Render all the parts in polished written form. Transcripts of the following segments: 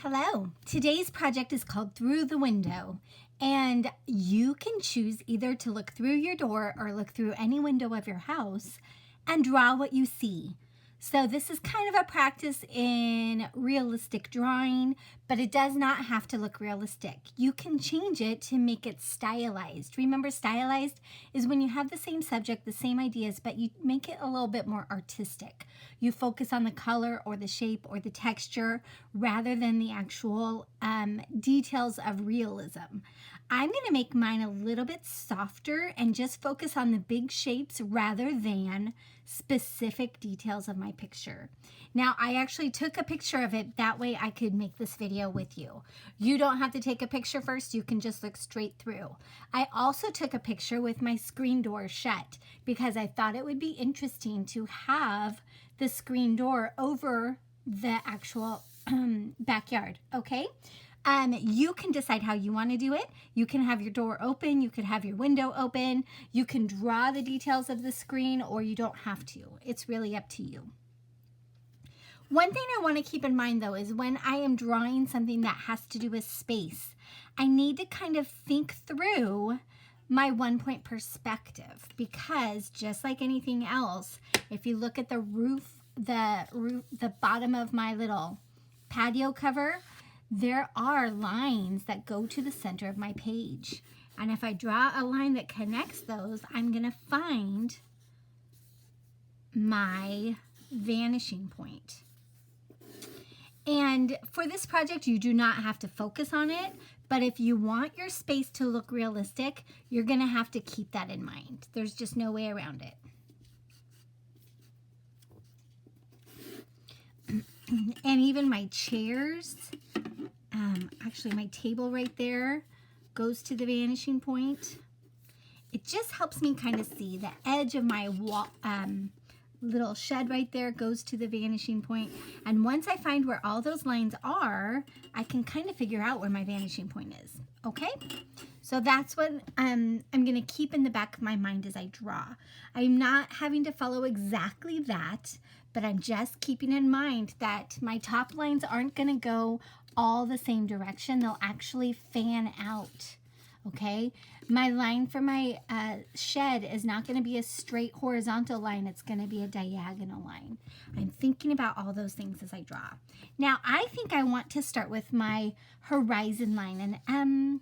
Hello, today's project is called Through the Window, and you can choose either to look through your door or look through any window of your house and draw what you see. So this is kind of a practice in realistic drawing, but it does not have to look realistic. You can change it to make it stylized. Remember, stylized is when you have the same subject, the same ideas, but you make it a little bit more artistic. You focus on the color or the shape or the texture rather than the actual details of realism. I'm going to make mine a little bit softer and just focus on the big shapes rather than specific details of my picture. Now, I actually took a picture of it. That way I could make this video with you. You don't have to take a picture first. You can just look straight through. I also took a picture with my screen door shut because I thought it would be interesting to have the screen door over the actual backyard, okay? You can decide how you want to do it. You can have your door open, you could have your window open, you can draw the details of the screen, or you don't have to. It's really up to you. One thing I want to keep in mind though is when I am drawing something that has to do with space, I need to kind of think through my 1-point perspective, because just like anything else, if you look at the bottom of my little patio cover, there are lines that go to the center of my page. And if I draw a line that connects those, I'm going to find my vanishing point. And for this project, you do not have to focus on it, but if you want your space to look realistic, you're going to have to keep that in mind. There's just no way around it. And even my chairs, actually my table right there goes to the vanishing point. It just helps me kind of see the edge of my wall, little shed right there goes to the vanishing point. And once I find where all those lines are, I can kind of figure out where my vanishing point is. Okay? So that's what I'm going to keep in the back of my mind as I draw. I'm not having to follow exactly that, but I'm just keeping in mind that my top lines aren't going to go all the same direction. They'll actually fan out. Okay? My line for my shed is not going to be a straight horizontal line. It's going to be a diagonal line. I'm thinking about all those things as I draw. Now, I think I want to start with my horizon line. And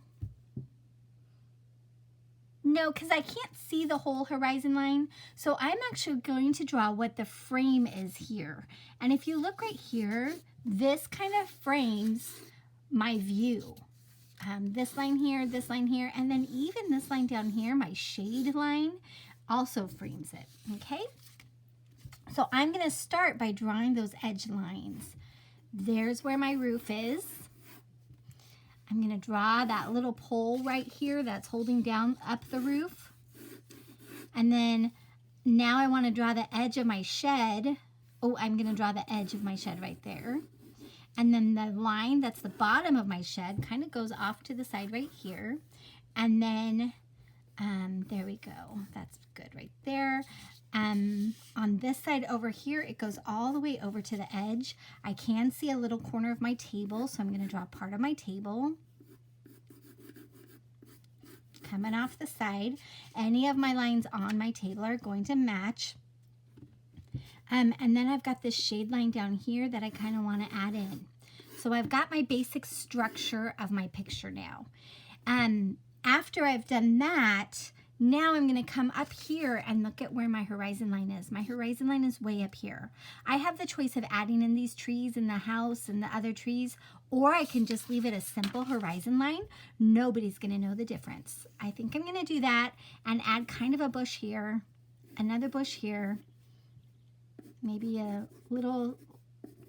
no, because I can't see the whole horizon line. So I'm actually going to draw what the frame is here. And if you look right here, this kind of frames my view. This line here, and then even this line down here, my shade line, also frames it, okay? So I'm going to start by drawing those edge lines. There's where my roof is. I'm going to draw that little pole right here that's holding down up the roof. And then now I want to draw the edge of my shed. Oh, I'm going to draw the edge of my shed right there. And then the line that's the bottom of my shed kind of goes off to the side right here. And then, there we go. That's good right there. On this side over here, it goes all the way over to the edge. I can see a little corner of my table, so I'm going to draw part of my table. Coming off the side. Any of my lines on my table are going to match. And then I've got this shade line down here that I kind of want to add in. So I've got my basic structure of my picture now. After I've done that, now I'm going to come up here and look at where my horizon line is. My horizon line is way up here. I have the choice of adding in these trees in the house and the other trees, or I can just leave it a simple horizon line. Nobody's going to know the difference. I think I'm going to do that and add kind of a bush here, another bush here, maybe a little,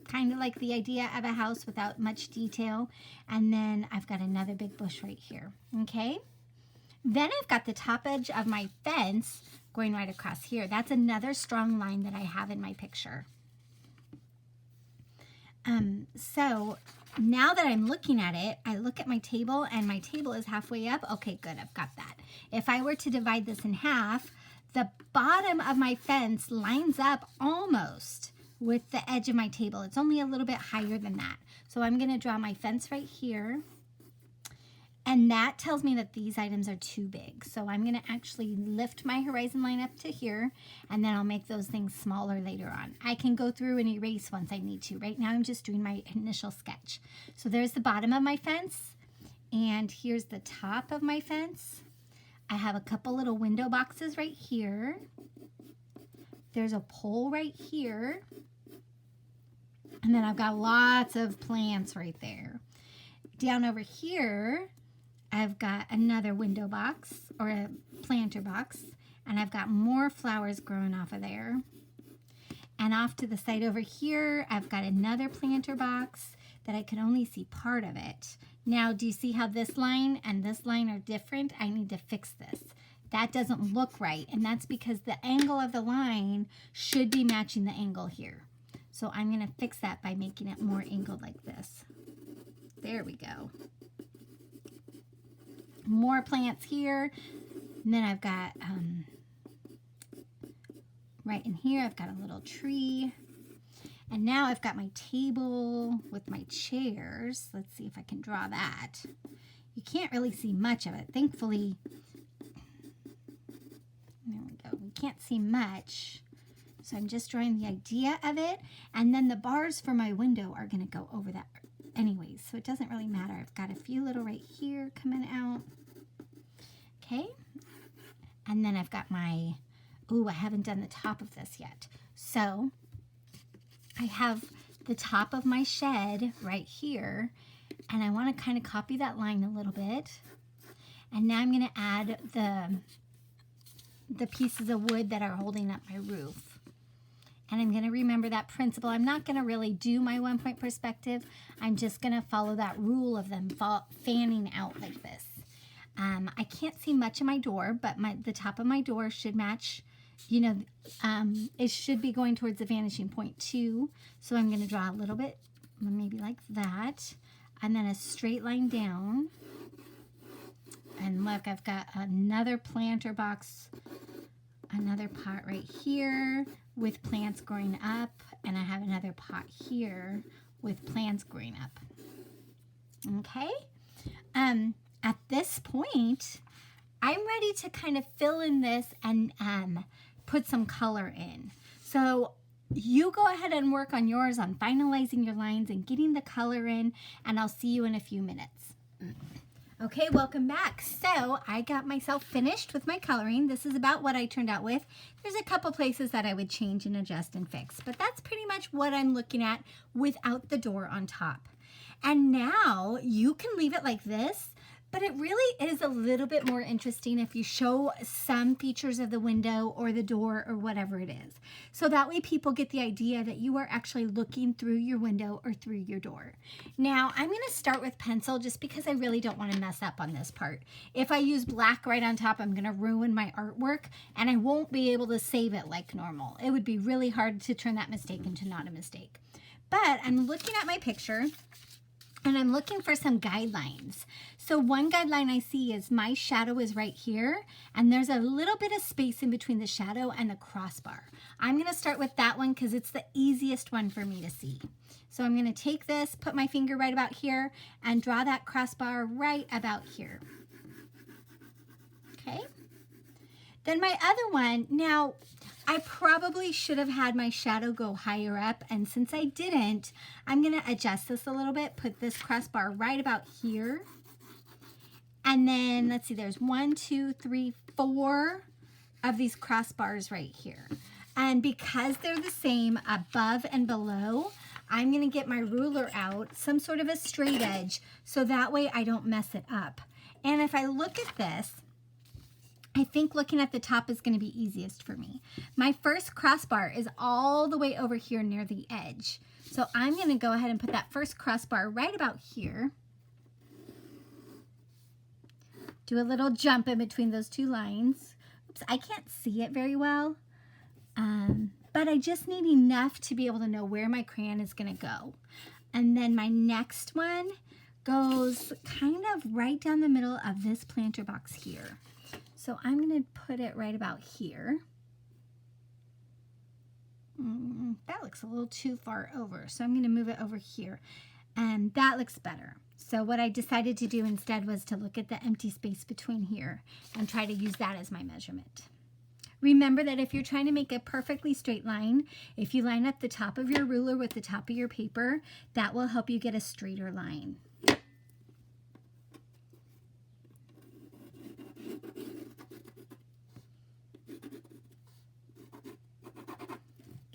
kind of like the idea of a house without much detail. And then I've got another big bush right here, okay? Then I've got the top edge of my fence going right across here. That's another strong line that I have in my picture. So now that I'm looking at it, I look at my table and my table is halfway up. Okay, good, I've got that. If I were to divide this in half, the bottom of my fence lines up almost with the edge of my table. It's only a little bit higher than that. So I'm going to draw my fence right here. And that tells me that these items are too big. So I'm going to actually lift my horizon line up to here, and then I'll make those things smaller later on. I can go through and erase once I need to. Right now I'm just doing my initial sketch. So there's the bottom of my fence, and here's the top of my fence. I have a couple little window boxes right here. There's a pole right here. And then I've got lots of plants right there. Down over here, I've got another window box or a planter box, and I've got more flowers growing off of there. And off to the side over here, I've got another planter box that I can only see part of it. Now, do you see how this line and this line are different? I need to fix this. That doesn't look right, and that's because the angle of the line should be matching the angle here. So I'm going to fix that by making it more angled like this. There we go. More plants here. And then I've got, right in here, I've got a little tree. And now I've got my table with my chairs. Let's see if I can draw that. You can't really see much of it. Thankfully, there we go. We can't see much. So I'm just drawing the idea of it. And then the bars for my window are going to go over that anyways. So it doesn't really matter. I've got a few little right here coming out. Okay. And then I've got my, ooh, I haven't done the top of this yet. So I have the top of my shed right here. And I want to kind of copy that line a little bit. And now I'm going to add the pieces of wood that are holding up my roof. And I'm going to remember that principle. I'm not going to really do my 1-point perspective. I'm just going to follow that rule of them fanning out like this. I can't see much of my door, but the top of my door should match, you know, it should be going towards the vanishing point too. So I'm going to draw a little bit, maybe like that, and then a straight line down. And look, I've got another planter box, another pot right here with plants growing up, and I have another pot here with plants growing up. Okay, at this point, I'm ready to kind of fill in this and put some color in. So you go ahead and work on yours on finalizing your lines and getting the color in, and I'll see you in a few minutes. Okay, welcome back. So I got myself finished with my coloring. This is about what I turned out with. There's a couple places that I would change and adjust and fix, but that's pretty much what I'm looking at without the door on top. And now you can leave it like this, but it really is a little bit more interesting if you show some features of the window or the door or whatever it is. So that way people get the idea that you are actually looking through your window or through your door. Now I'm going to start with pencil just because I really don't want to mess up on this part. If I use black right on top, I'm going to ruin my artwork and I won't be able to save it like normal. It would be really hard to turn that mistake into not a mistake. But I'm looking at my picture and I'm looking for some guidelines. So one guideline I see is my shadow is right here, and there's a little bit of space in between the shadow and the crossbar. I'm gonna start with that one because it's the easiest one for me to see. So I'm gonna take this, put my finger right about here, and draw that crossbar right about here. Okay? Then my other one, now I probably should have had my shadow go higher up, and since I didn't, I'm gonna adjust this a little bit, put this crossbar right about here. And then let's see, there's 1, 2, 3, 4 of these crossbars right here. And because they're the same above and below, I'm gonna get my ruler out, some sort of a straight edge, so that way I don't mess it up. And if I look at this, I think looking at the top is going to be easiest for me. My first crossbar is all the way over here near the edge. So I'm going to go ahead and put that first crossbar right about here. Do a little jump in between those two lines. Oops, I can't see it very well. But I just need enough to be able to know where my crayon is going to go. And then my next one goes kind of right down the middle of this planter box here. So I'm going to put it right about here. That looks a little too far over, so I'm going to move it over here. And that looks better. So what I decided to do instead was to look at the empty space between here and try to use that as my measurement. Remember that if you're trying to make a perfectly straight line, if you line up the top of your ruler with the top of your paper, that will help you get a straighter line.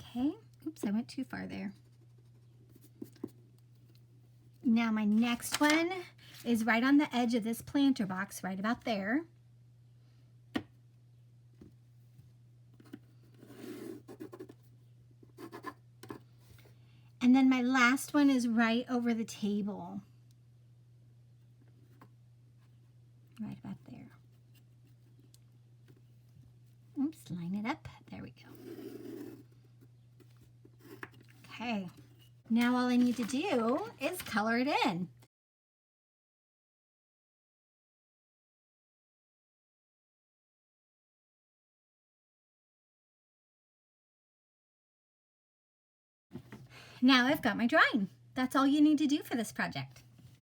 Okay, oops, I went too far there. Now my next one is right on the edge of this planter box, right about there. And then my last one is right over the table. Right about there. Oops, line it up. There we go. Okay. Now all I need to do is color it in. Now I've got my drawing. That's all you need to do for this project.